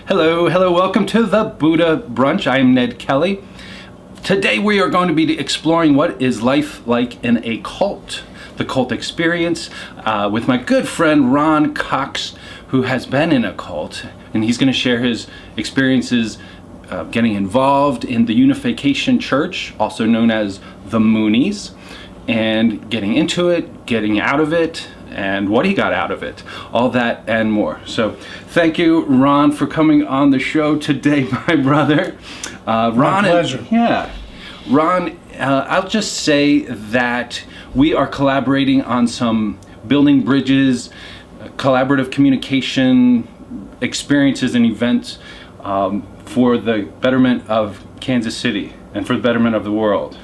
Hello, welcome to the Buddha Brunch. I am Ned Kelly. Today we are going to be exploring what is life like in a cult, the cult experience, with my good friend Ron Cox, who has been in a cult, and he's going to share his experiences getting involved in the Unification Church, also known as the Moonies, and getting into it, getting out of it, and what he got out of it, all that and more. So thank you, Ron, for coming on the show today, my brother. Ron, my pleasure. Ron, I'll just say that we are collaborating on some building bridges, collaborative communication experiences and events for the betterment of Kansas City and for the betterment of the world.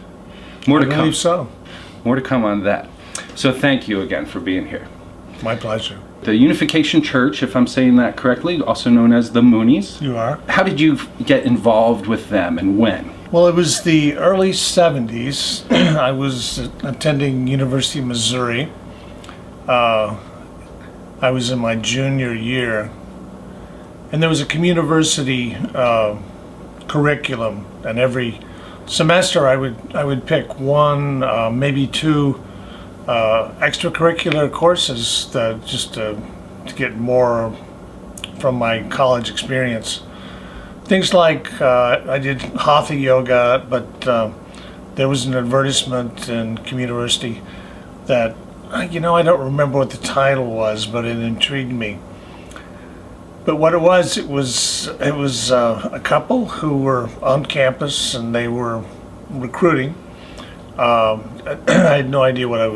More to come. I believe so. More to come on that. So thank you again for being here. My pleasure. The Unification Church, if I'm saying that correctly, also known as the Moonies. You are. How did you get involved with them and when? Well, it was the early 70s. I was attending University of Missouri. I was in my junior year. And there was a community curriculum, and every semester I would pick one, maybe two extracurricular courses just to get more from my college experience. Things like I did hatha yoga, but there was an advertisement in Community that, I don't remember what the title was, but it intrigued me. But what it was a couple who were on campus and they were recruiting. I had no idea what I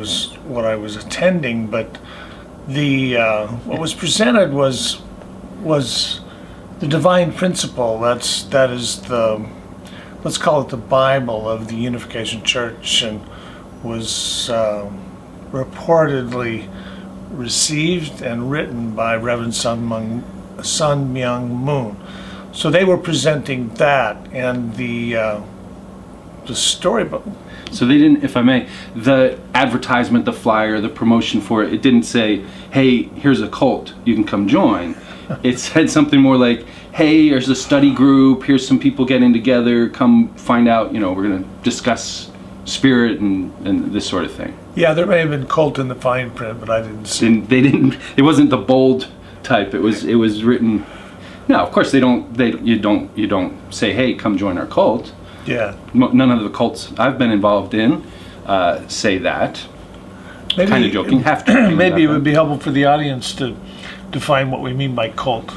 was attending, but the what was presented was the divine principle. That is the, let's call it the Bible of the Unification Church, and was reportedly received and written by Rev Sun Myung Moon. So they were presenting that, and the storybook. So they didn't, if I may, the advertisement, the flyer, the promotion for it, it didn't say, hey, here's a cult, you can come join. It said something more like, hey, there's a study group, here's some people getting together, come find out, we're going to discuss spirit and this sort of thing. Yeah, there may have been cult in the fine print, but I didn't see. It wasn't the bold type, it was written. No, of course you don't say, hey, come join our cult. Yeah. None of the cults I've been involved in say that. Kind of joking, half joking. Maybe it would be helpful for the audience to define what we mean by cult.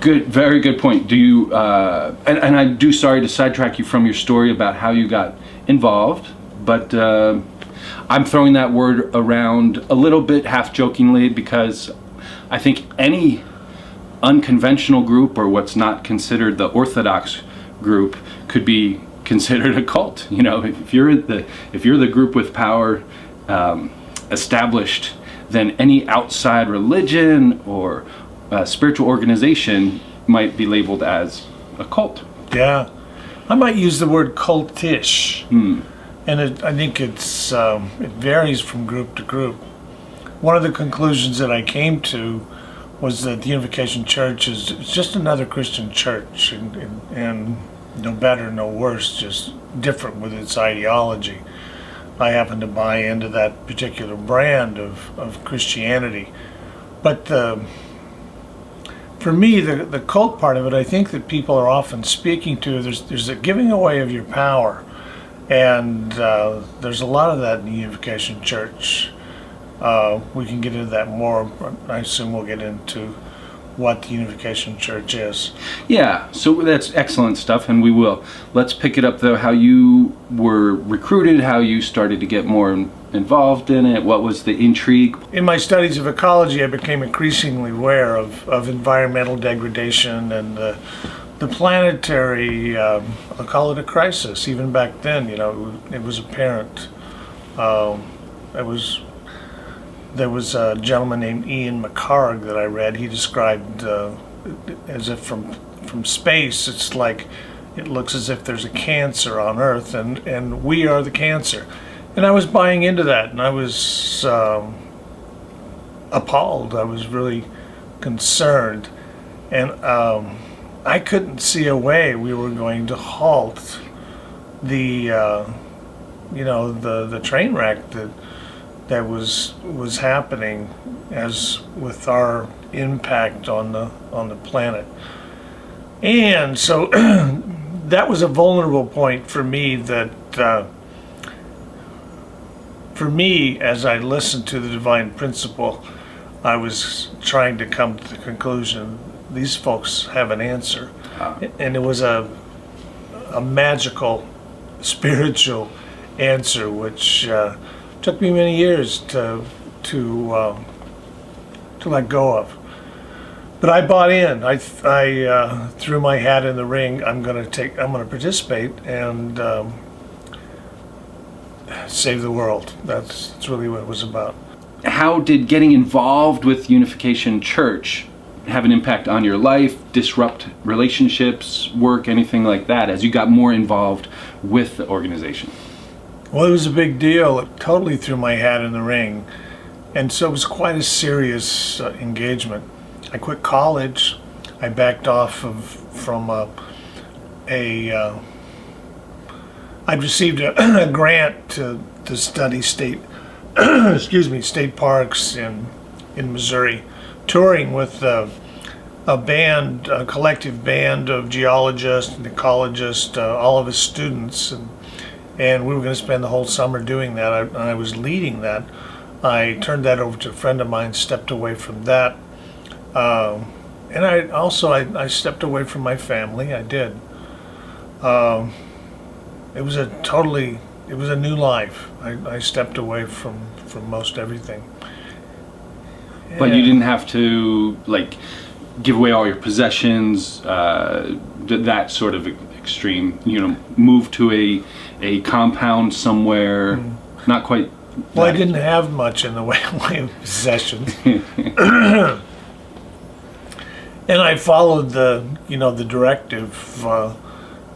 Good, very good point. Do you, and I do, sorry to sidetrack you from your story about how you got involved, but I'm throwing that word around a little bit half jokingly because I think any unconventional group, or what's not considered the orthodox group, could be considered a cult. If you're the group with power established, then any outside religion or spiritual organization might be labeled as a cult. Yeah, I might use the word cultish, and I think it varies from group to group. One of the conclusions that I came to was that the Unification Church is just another Christian church, and no better, no worse, just different with its ideology. I happen to buy into that particular brand of Christianity. But for me, the cult part of it, I think that people are often speaking to, there's a giving away of your power. And there's a lot of that in the Unification Church. We can get into that more. I assume we'll get into what the Unification Church is. Yeah, so that's excellent stuff, and we will. Let's pick it up, though, how you were recruited, how you started to get more involved in it, what was the intrigue? In my studies of ecology, I became increasingly aware of environmental degradation and the planetary, I'll call it a crisis. Even back then, it was apparent. There was a gentleman named Ian McHarg that I read. He described as if from space, it's like it looks as if there's a cancer on Earth, and we are the cancer. And I was buying into that, and I was appalled. I was really concerned. And I couldn't see a way we were going to halt the the train wreck that was happening as with our impact on the planet. And so that was a vulnerable point for me for me, as I listened to the divine principle, I was trying to come to the conclusion these folks have an answer. And it was a magical, spiritual answer, which took me many years to let go of. But I bought in. I threw my hat in the ring. I'm going to participate and save the world. That's really what it was about. How did getting involved with Unification Church have an impact on your life, disrupt relationships, work, anything like that, as you got more involved with the organization? Well, it was a big deal. It totally threw my hat in the ring. And so it was quite a serious engagement. I quit college. I backed off from I'd received a grant to study state state parks in Missouri, touring with a collective band of geologists and ecologists, all of his students, and we were going to spend the whole summer doing that. I was leading that. I turned that over to a friend of mine, stepped away from that, and I stepped away from my family. I did. It was a new life. I stepped away from most everything. But you didn't have to give away all your possessions, that sort of extreme, move to a compound somewhere, not quite. Well, I didn't have much in the way of possessions. And I followed the directive,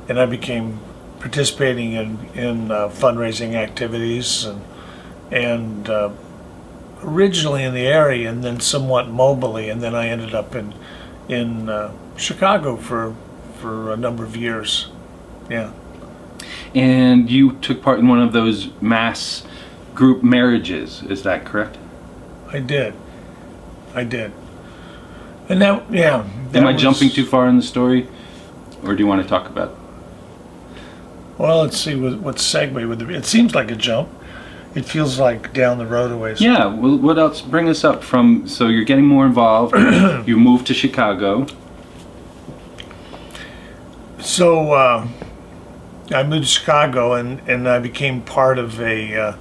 and I became participating in fundraising activities and originally in the area, and then somewhat mobily, and then I ended up in Chicago for a number of years. Yeah. And you took part in one of those mass group marriages, is that correct? I did. And that, yeah. Am I jumping too far in the story, or do you want to talk about it? Well, let's see what segue would there be. It seems like a jump. It feels like down the road a ways. Yeah, well, what else? Bring us up from, so you're getting more involved, you moved to Chicago. So I moved to Chicago and I became part of a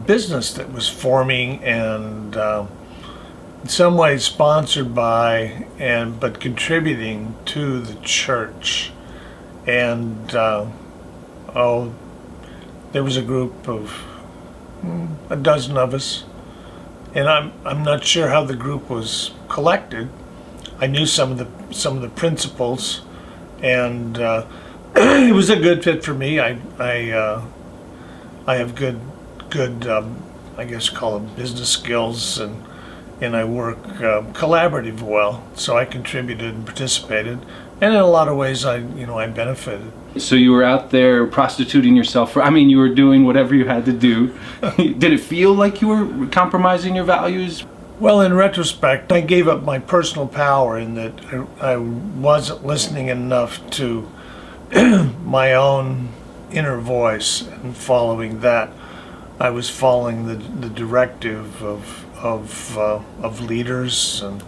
business that was forming and in some ways sponsored by but contributing to the church. And there was a group of a dozen of us, and I'm not sure how the group was collected. I knew some of the principals, and it was a good fit for me. I have good I guess call them business skills, and I work collaborative well. So I contributed and participated, and in a lot of ways I benefited. So you were out there prostituting yourself you were doing whatever you had to do. Did it feel like you were compromising your values? Well, in retrospect, I gave up my personal power in that I wasn't listening enough to my own inner voice and following that. I was following the directive of leaders and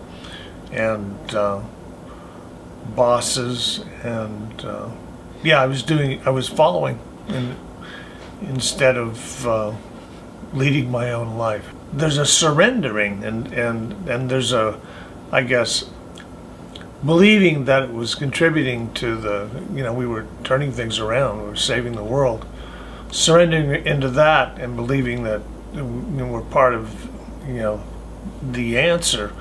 bosses and I was following instead of leading my own life. There's a surrendering and there's a, I guess, believing that it was contributing to we were turning things around, we were saving the world. Surrendering into that and believing that we're part of, the answer,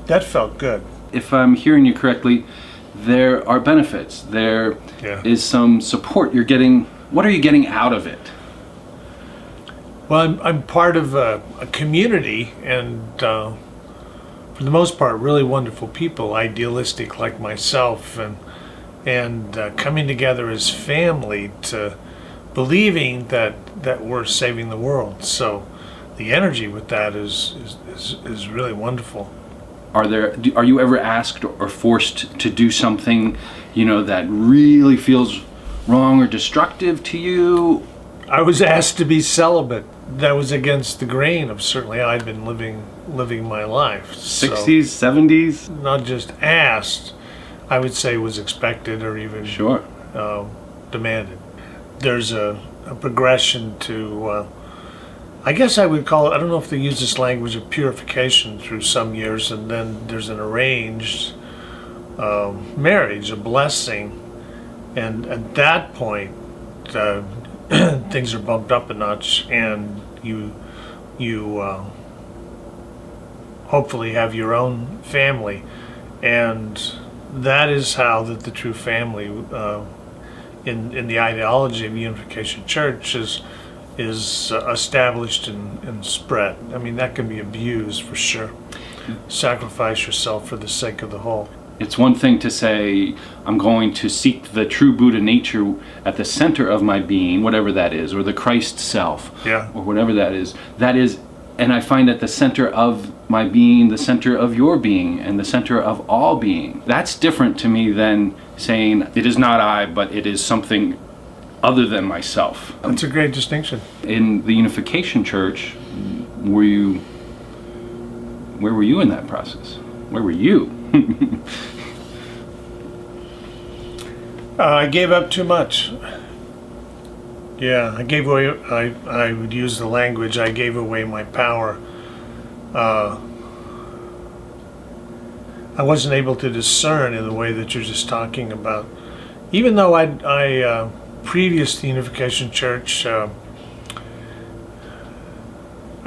that felt good. If I'm hearing you correctly, there are benefits. There is some support you're getting. What are you getting out of it? Well, I'm part of a community, and for the most part, really wonderful people, idealistic like myself, and coming together as family to believing that we're saving the world. So the energy with that is really wonderful. Are you ever asked or forced to do something, that really feels wrong or destructive to you? I was asked to be celibate. That was against the grain of certainly how I'd been living my life. 60s, 70s? Not just asked, I would say was expected or even Sure. Demanded. There's a progression to, I guess I would call it, I don't know if they use this language of purification through some years, and then there's an arranged marriage, a blessing, and at that point, things are bumped up a notch, and you hopefully have your own family, and that is how the true family in the ideology of Unification Church is established and spread. I mean, that can be abused for sure. Sacrifice yourself for the sake of the whole. It's one thing to say, I'm going to seek the true Buddha nature at the center of my being, whatever that is, or the Christ self, Yeah. or whatever that is. And I find at the center of my being, the center of your being, and the center of all being. That's different to me than saying, it is not I, but it is something other than myself. That's a great distinction. In the Unification Church, where were you in that process? Where were you? I gave up too much. Yeah, I gave away, I would use the language, I gave away my power. I wasn't able to discern in the way that you're just talking about. Even though I previous to Unification Church, I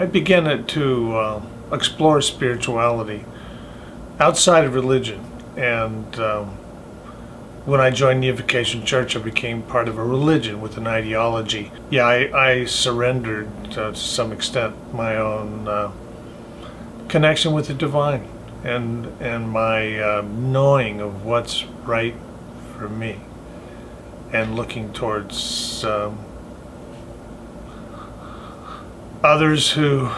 began to explore spirituality outside of religion, and when I joined Unification Church, I became part of a religion with an ideology. Yeah, I surrendered to some extent my own connection with the divine and my knowing of what's right for me, and looking towards others who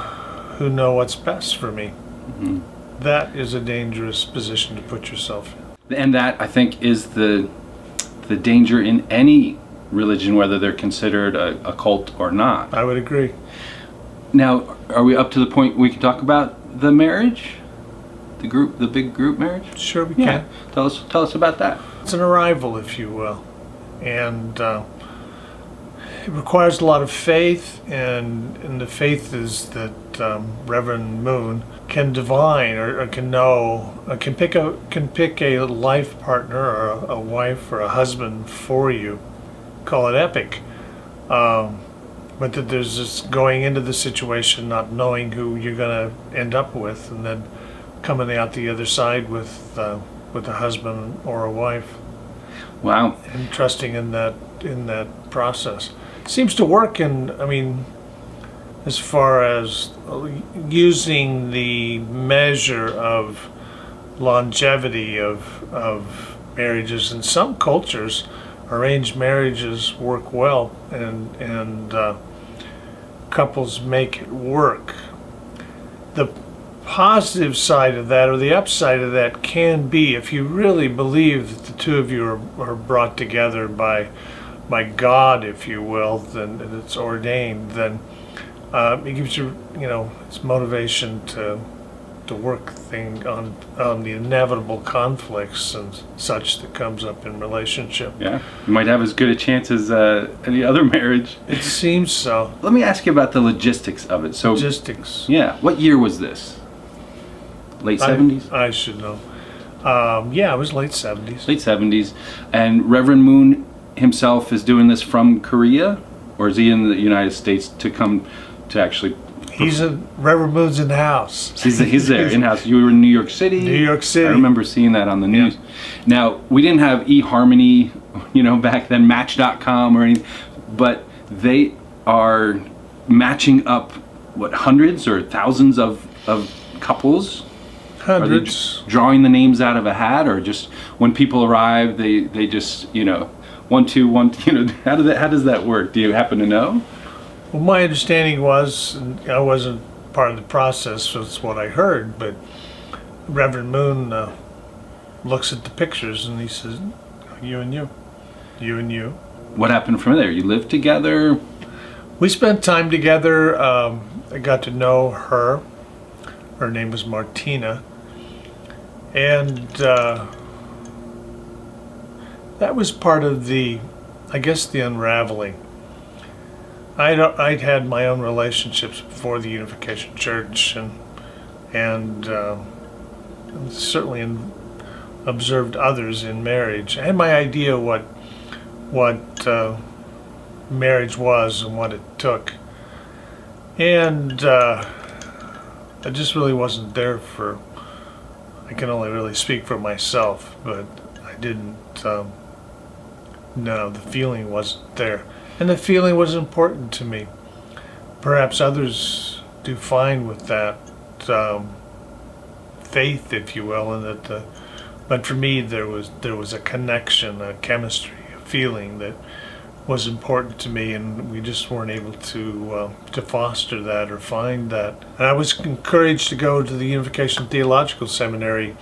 know what's best for me. Mm-hmm. That is a dangerous position to put yourself in. And that, I think, is the danger in any religion, whether they're considered a cult or not. I would agree. Now, are we up to the point we can talk about the marriage? The big group marriage? Sure we Yeah. can. Tell us about that. It's an arrival, if you will. And it requires a lot of faith, and the faith is that Rev Moon can divine or can know, can pick a life partner or a wife or a husband for you. Call it epic. But that there's this going into the situation not knowing who you're going to end up with, and then coming out the other side with a husband or a wife. Wow. And trusting in that process. Seems to work as far as using the measure of longevity of marriages. In some cultures, arranged marriages work well, and couples make it work. The positive side of that, or the upside of that, can be if you really believe that the two of you are brought together by God, if you will, then it's ordained, then it gives you, it's motivation to work on the inevitable conflicts and such that comes up in relationship. Yeah, you might have as good a chance as any other marriage. It seems so. Let me ask you about the logistics of it. So, Logistics. yeah, what year was this? Late 70s? I should know. Yeah, it was late 70s. Late 70s. And Reverend Moon himself is doing this from Korea? Or is he in the United States to come to actually... Reverend Moon's in the house. He's there, in-house. You were in New York City? New York City. I remember seeing that on the news. Yeah. Now, we didn't have eHarmony, back then, Match.com or anything, but they are matching up, hundreds or thousands of couples? Are they Hundreds. drawing the names out of a hat, or just when people arrive, they just, 1, 2, 1, how does that work? Do you happen to know? Well, my understanding was, and I wasn't part of the process, so it's what I heard, but Reverend Moon looks at the pictures and he says, you and you, you and you. What happened from there? You lived together? We spent time together. I got to know her. Her name was Martina. And that was part of the unraveling. I'd had my own relationships before the Unification Church, and certainly observed others in marriage. I had my idea what marriage was and what it took, and I just really wasn't there for. I can only really speak for myself, but I didn't. No, the feeling wasn't there. And the feeling was important to me. Perhaps others do fine with that faith, if you will, and but for me there was a connection, a chemistry, a feeling that was important to me, and we just weren't able to foster that or find that. And I was encouraged to go to the Unification Theological Seminary,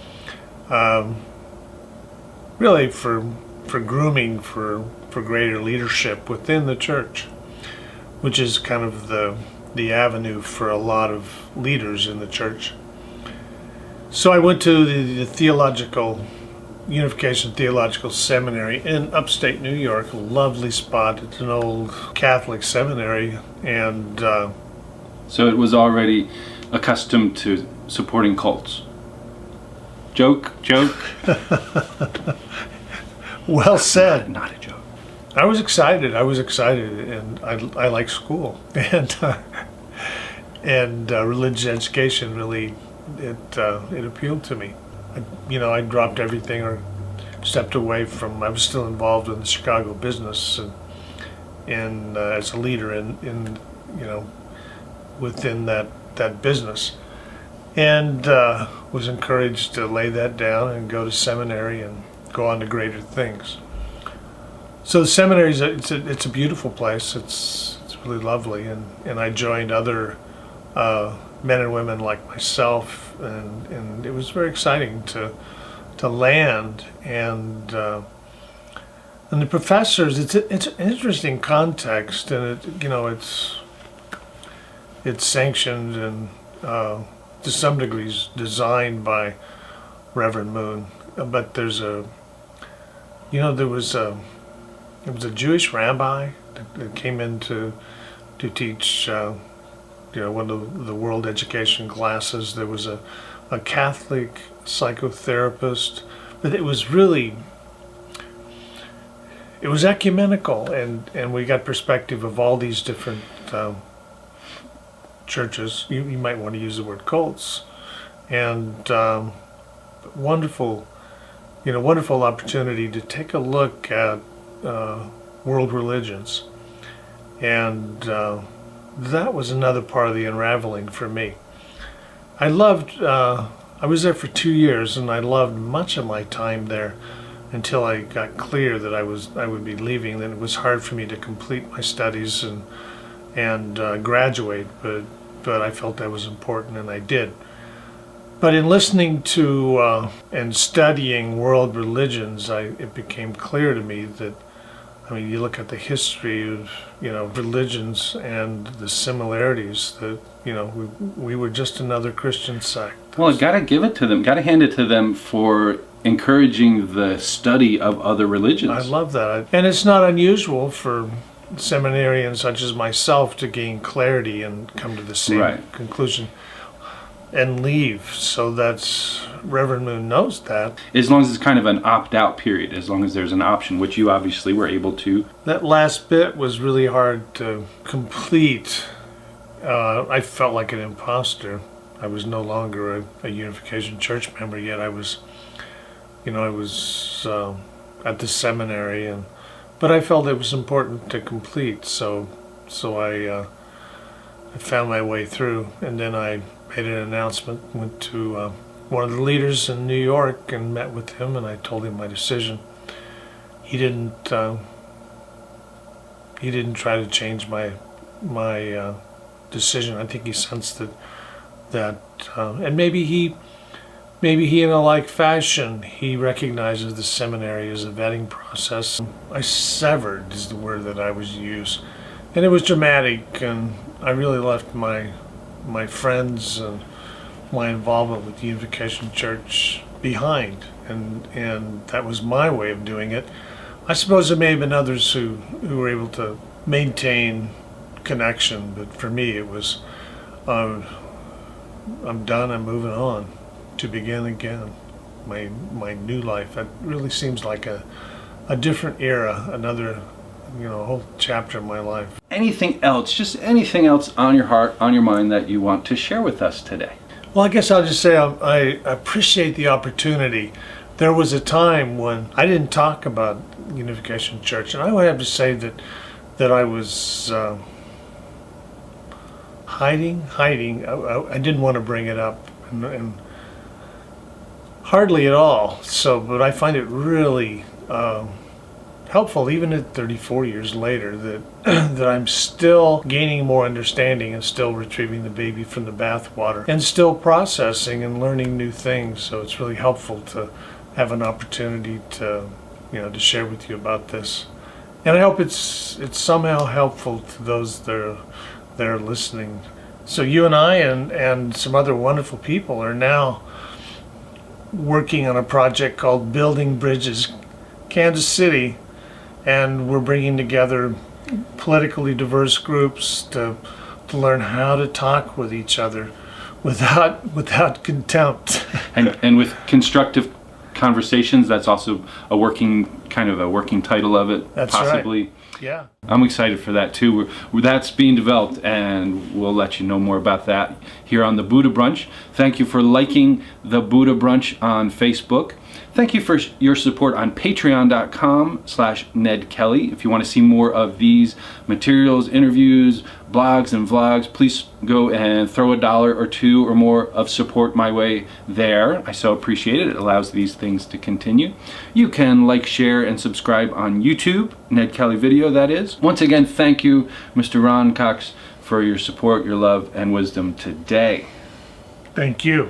really for grooming for greater leadership within the church, which is kind of the avenue for a lot of leaders in the church. So I went to the Unification Theological Seminary in upstate New York, a lovely spot. It's an old Catholic seminary, and So it was already accustomed to supporting cults. Joke. well said. Not a joke. I was excited, and I like school, and religious education really it appealed to me. I dropped everything or stepped away from. I was still involved in the Chicago business and as a leader in within that business, and was encouraged to lay that down and go to seminary and go on to greater things. So the seminary it's a beautiful place. It's really lovely, and I joined other men and women like myself, and it was very exciting to land, and the professors. It's an interesting context, and it's sanctioned and to some degrees designed by Reverend Moon, but there was a Jewish rabbi that came in to teach one of the world education classes. There was a Catholic psychotherapist, but it was ecumenical, and we got perspective of all these different churches. You might want to use the word cults, and wonderful opportunity to take a look at world religions, and that was another part of the unraveling for me. I was there for 2 years, and I loved much of my time there until I got clear that I would be leaving. Then it was hard for me to complete my studies and graduate, but I felt that was important, and I did. But in listening to and studying world religions, it became clear to me that, you look at the history of, religions and the similarities that, we were just another Christian sect. Well, got to give it to them. Got to hand it to them for encouraging the study of other religions. I love that. And it's not unusual for seminarians such as myself to gain clarity and come to the same conclusion and leave. So that's, Reverend Moon knows that. As long as it's kind of an opt-out period, as long as there's an option, which you obviously were able to. That last bit was really hard to complete. I felt like an imposter. I was no longer a Unification Church member yet. I was at the seminary, but I felt it was important to complete. So I found my way through, and then I made an announcement, went to one of the leaders in New York and met with him, and I told him my decision. He didn't try to change my decision. I think he sensed that and maybe he in a like fashion, he recognizes the seminary as a vetting process. I severed is the word that I was used, and it was dramatic, and I really left my friends and my involvement with the Unification Church behind, and that was my way of doing it. I suppose there may have been others who were able to maintain connection, but for me it was, I'm done, I'm moving on to begin again my new life. That really seems like a different era, another whole chapter of my life. Anything else, just anything else on your heart, on your mind that you want to share with us today? Well, I guess I'll just say I appreciate the opportunity. There was a time when I didn't talk about Unification Church, and I would have to say that I was hiding. I didn't want to bring it up, and hardly at all. But I find it really helpful, even at 34 years later, that I'm still gaining more understanding and still retrieving the baby from the bathwater and still processing and learning new things. So it's really helpful to have an opportunity to share with you about this. And I hope it's somehow helpful to those that are listening. So you and I and some other wonderful people are now working on a project called Building Bridges Kansas City, and we're bringing together politically diverse groups to learn how to talk with each other without contempt. and with constructive conversations. That's also a working title of it. That's possibly. Right. Yeah. I'm excited for that too. That's being developed, and we'll let you know more about that here on the Buddha Brunch. Thank you for liking the Buddha Brunch on Facebook. Thank you for your support on patreon.com/Ned Kelly. If you want to see more of these materials, interviews, blogs, and vlogs, please go and throw $1 or $2 or more of support my way there. I so appreciate it. It allows these things to continue. You can like, share, and subscribe on YouTube, Ned Kelly Video, that is. Once again, thank you, Mr. Ron Cox, for your support, your love, and wisdom today. Thank you.